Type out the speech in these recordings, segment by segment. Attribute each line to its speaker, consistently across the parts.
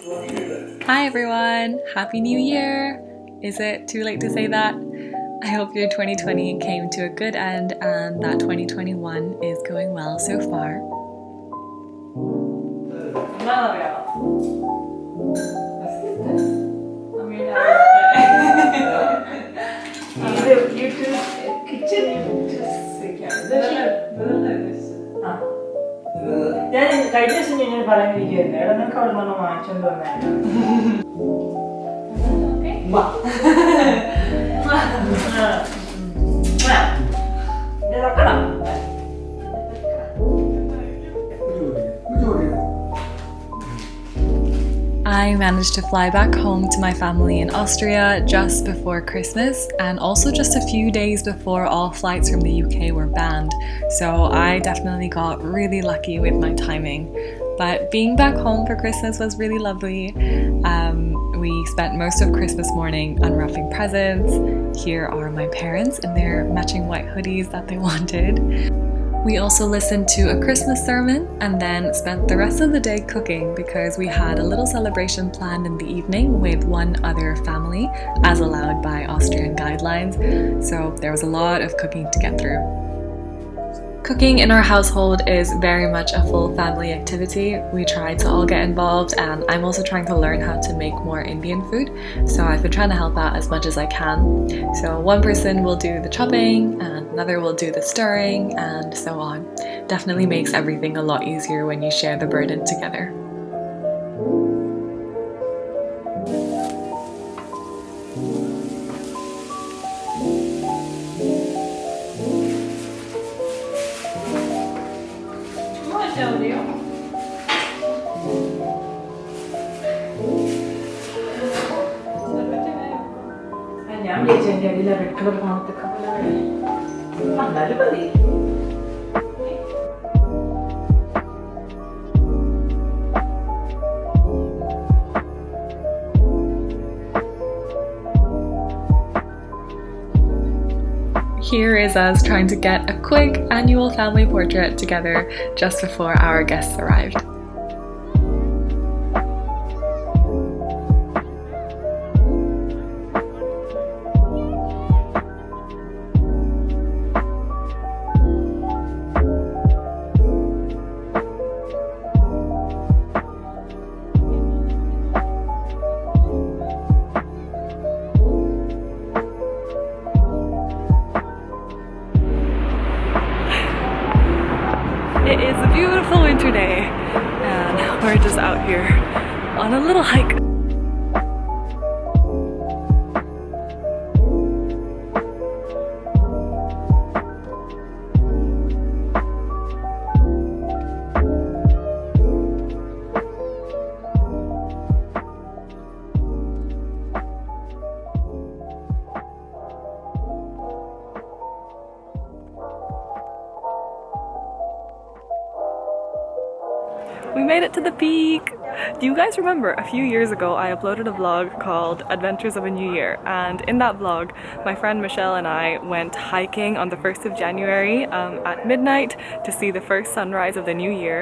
Speaker 1: Hi everyone! Happy New Year! Is it too late to say that? I hope your 2020 came to a good end and that 2021 is going well so far.
Speaker 2: ഞാൻ കഴിഞ്ഞ ദിവസം ഞാൻ പറയുന്നിരിക്കുന്നു എടാ നിനക്ക് അവിടെ നിന്ന് വാങ്ങിച്ചോണ്ട്
Speaker 1: I managed to fly back home to my family in Austria just before Christmas and also just a few days before all flights from the UK were banned, so I definitely got really lucky with my timing. But being back home for Christmas was really lovely. We spent most of Christmas morning unwrapping presents. Here are my parents in their matching white hoodies that they wanted. We also listened to a Christmas sermon and then spent the rest of the day cooking because we had a little celebration planned in the evening with one other family, as allowed by Austrian guidelines, so there was a lot of cooking to get through. Cooking in our household is very much a full family activity. We try to all get involved, and I'm also trying to learn how to make more Indian food, so I've been trying to help out as much as I can. So one person will do the chopping and another will do the stirring and so on. Definitely makes everything a lot easier when you share the burden together.
Speaker 2: ഞാൻ വിചാരിച്ചു എൻ്റെ അടിയിൽ red colour കാണത്തൊക്കെ എന്നാലും മതി.
Speaker 1: Here is us trying to get a quick annual family portrait together just before our guests arrived. It is a beautiful winter day and we're just out here on a little hike. We made it to the peak! Do you guys remember a few years ago I uploaded a vlog called Adventures of a New Year, and in that vlog my friend Michelle and I went hiking on the 1st of January at midnight to see the first sunrise of the new year,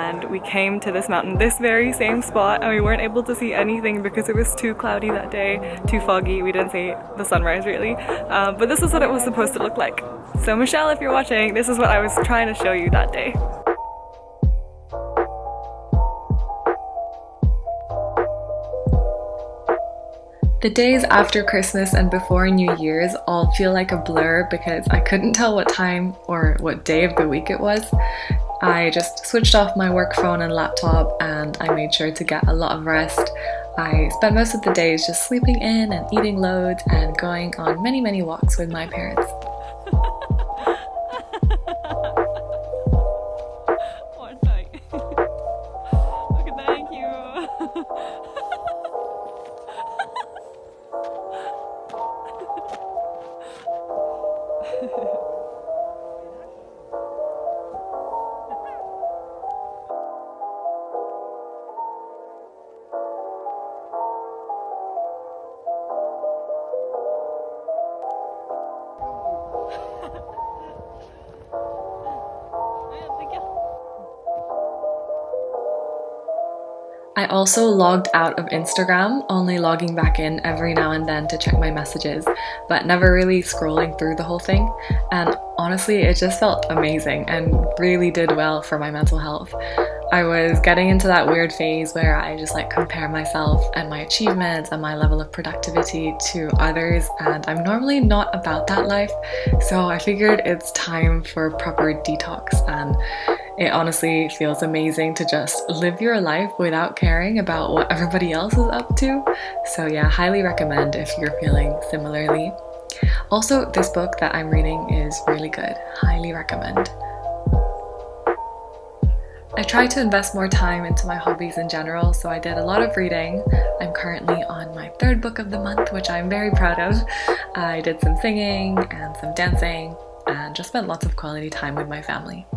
Speaker 1: and we came to this mountain, this very same spot, and we weren't able to see anything because it was too cloudy that day, too foggy, we didn't see the sunrise really, but this is what it was supposed to look like. So Michelle, if you're watching, this is what I was trying to show you that day. The days after Christmas and before New Year's all feel like a blur because I couldn't tell what time or what day of the week it was. I just switched off my work phone and laptop and I made sure to get a lot of rest. I spent most of the days just sleeping in and eating loads and going on many walks with my parents.
Speaker 3: Okay, thank you.
Speaker 1: I also logged out of Instagram, only logging back in every now and then to check my messages, but never really scrolling through the whole thing. And honestly, it just felt amazing and really did well for my mental health. I was getting into that weird phase where I just like compare myself and my achievements and my level of productivity to others, and I'm normally not about that life, so I figured it's time for a proper detox, and it honestly feels amazing to just live your life without caring about what everybody else is up to. So yeah, highly recommend if you're feeling similarly. Also, this book that I'm reading is really good. Highly recommend. I try to invest more time into my hobbies in general, so I did a lot of reading. I'm currently on my 3rd book of the month, which I'm very proud of. I did some singing and some dancing and just spent lots of quality time with my family.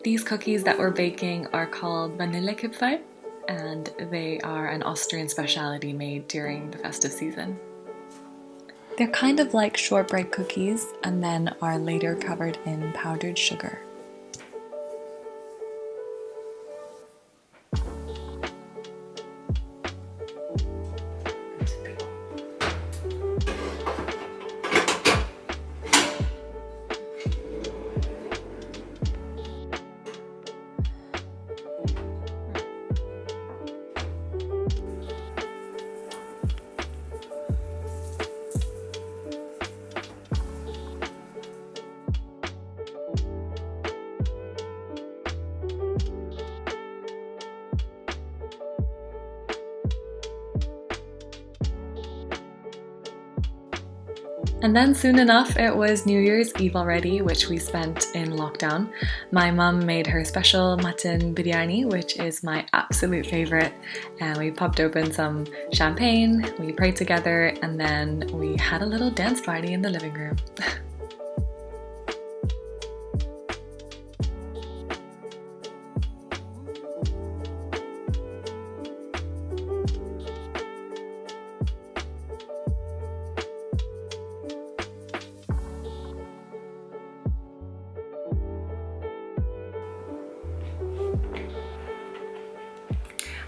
Speaker 1: These cookies that we're baking are called Vanillekipferl, and they are an Austrian specialty made during the festive season. They're kind of like shortbread cookies and then are later covered in powdered sugar. And then soon enough, it was New Year's Eve already, which we spent in lockdown. My mum made her special mutton biryani, which is my absolute favorite. And we popped open some champagne, we prayed together, and then we had a little dance party in the living room.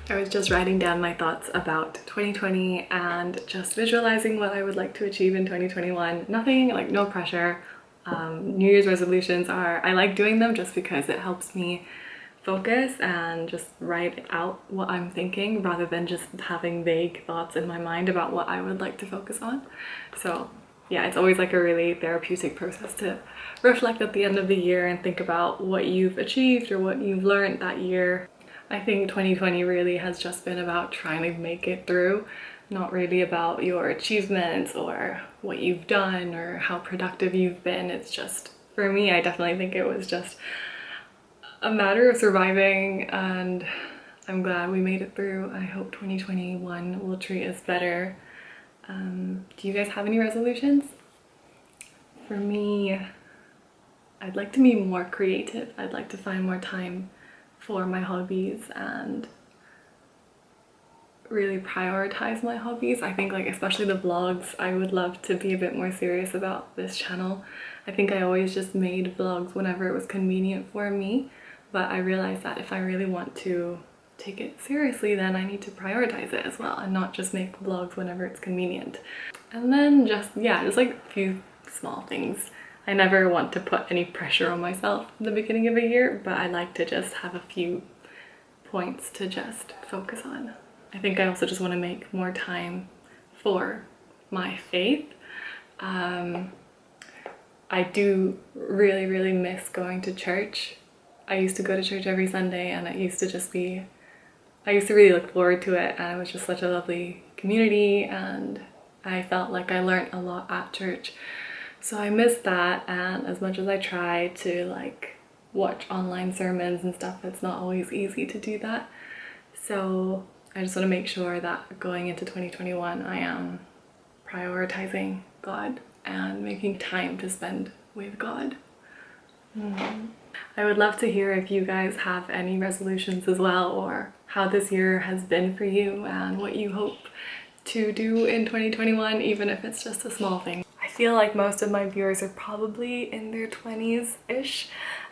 Speaker 1: I was just writing down my thoughts about 2020 and just visualizing what I would like to achieve in 2021. Nothing, like no pressure. New Year's resolutions I like doing them just because it helps me focus and just write out what I'm thinking rather than just having vague thoughts in my mind about what I would like to focus on. So yeah, it's always like a really therapeutic process to reflect at the end of the year and think about what you've achieved or what you've learned that year. I think 2020 really has just been about trying to make it through, not really about your achievements or what you've done or how productive you've been. It's just, for me, I definitely think it was just a matter of surviving, and I'm glad we made it through. I hope 2021 will treat us better. Do you guys have any resolutions? For me, I'd like to be more creative. I'd like to find more time for my hobbies and really prioritize my hobbies. I think like especially the vlogs, I would love to be a bit more serious about this channel. I think I always just made vlogs whenever it was convenient for me, but I realized that if I really want to take it seriously, then I need to prioritize it as well and not just make vlogs whenever it's convenient. And then just like a few small things. I never want to put any pressure on myself in the beginning of a year, but I like to just have a few points to just focus on. I think I also just want to make more time for my faith. I do really miss going to church. I used to go to church every Sunday, and it used to just be, I used to really look forward to it, and it was just such a lovely community, and I felt like I learned a lot at church. So I miss that, and as much as I try to like watch online sermons and stuff, it's not always easy to do that. So I just want to make sure that going into 2021 I am prioritizing God and making time to spend with God. I would love to hear if you guys have any resolutions as well, or how this year has been for you and what you hope to do in 2021, even if it's just a small thing. I feel like most of my viewers are probably in their 20s-ish,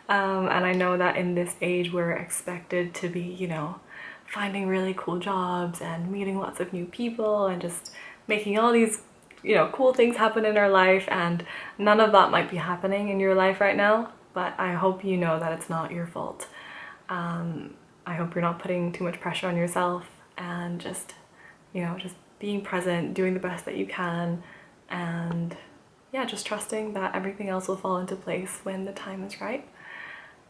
Speaker 1: and I know that in this age we're expected to be, you know, finding really cool jobs and meeting lots of new people and just making all these, you know, cool things happen in our life, and none of that might be happening in your life right now, but I hope you know that it's not your fault. I hope you're not putting too much pressure on yourself, and just, you know, just being present, doing the best that you can, and yeah, just trusting that everything else will fall into place when the time is right.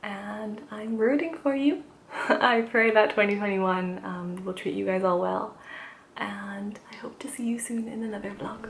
Speaker 1: And I'm rooting for you. I pray that 2021 will treat you guys all well, and I hope to see you soon in another vlog.